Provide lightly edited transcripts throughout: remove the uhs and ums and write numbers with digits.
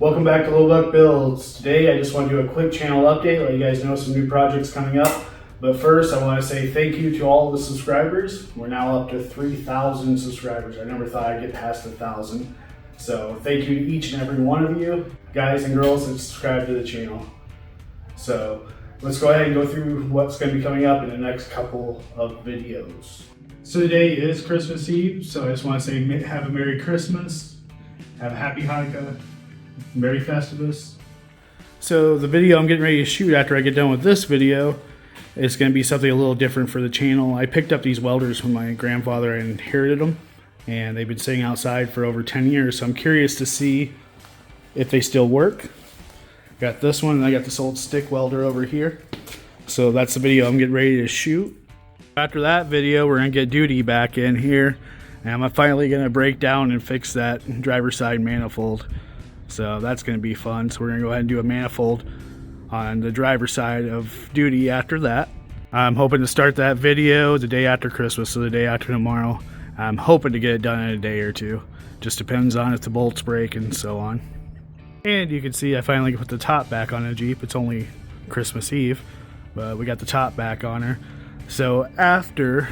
Welcome back to Little Buck Builds. Today I just want to do a quick channel update, let you guys know some new projects coming up. But first I want to say thank you to all the subscribers. We're now up to 3,000 subscribers. I never thought I'd get past 1,000. So thank you to each and every one of you, guys and girls that subscribe to the channel. So let's go ahead and go through what's going to be coming up in the next couple of videos. So today is Christmas Eve, so I just want to say have a Merry Christmas, have a Happy Hanukkah, Merry Festivus. So the video I'm getting ready to shoot after I get done with this video is going to be something a little different for the channel. I picked up these welders from my grandfather and inherited them, and they've been sitting outside for over 10 years, so I'm curious to see if they still work. Got this one, and I got this old stick welder over here. So that's the video I'm getting ready to shoot. After that video, we're going to get Duty back in here, and I'm finally going to break down and fix that driver's side manifold. So that's going to be fun. So we're going to go ahead and do a manifold on the driver's side of Duty after that. I'm hoping to start that video the day after Christmas, so the day after tomorrow. I'm hoping to get it done in a day or two. Just depends on if the bolts break and so on. And you can see I finally put the top back on the Jeep. It's only Christmas Eve, but we got the top back on her. So after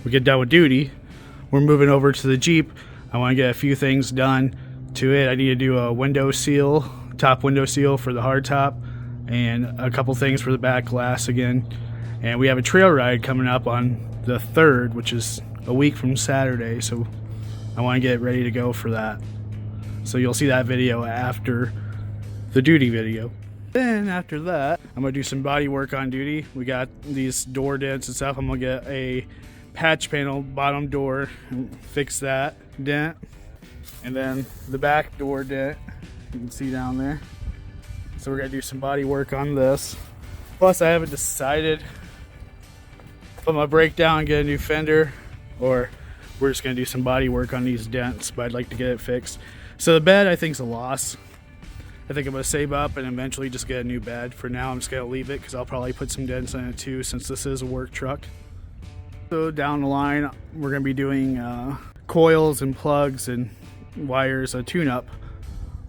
we get done with Duty, we're moving over to the Jeep. I want to get a few things done to it. I need to do a window seal, top window seal for the hardtop, and a couple things for the back glass again. And we have a trail ride coming up on the 3rd, which is a week from Saturday, so I want to get ready to go for that. So you'll see that video after the Duty video. Then after that, I'm going to do some body work on Duty. We got these door dents and stuff. I'm going to get a patch panel bottom door and fix that dent. And then the back door dent, you can see down there. So we're going to do some body work on this. Plus I haven't decided if I'm going to break down and get a new fender, or we're just going to do some body work on these dents, but I'd like to get it fixed. So the bed I think is a loss. I think I'm going to save up and eventually just get a new bed. For now I'm just going to leave it because I'll probably put some dents in it too, since this is a work truck. So down the line we're going to be doing coils and plugs and wires, a tune-up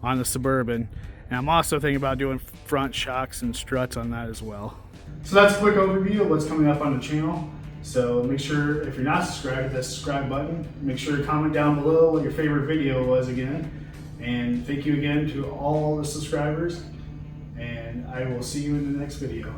on the Suburban. And I'm also thinking about doing front shocks and struts on that as well. So that's a quick overview of what's coming up on the channel. So make sure, if you're not subscribed, hit that subscribe button. Make sure to comment down below what your favorite video was again. And thank you again to all the subscribers. And I will see you in the next video.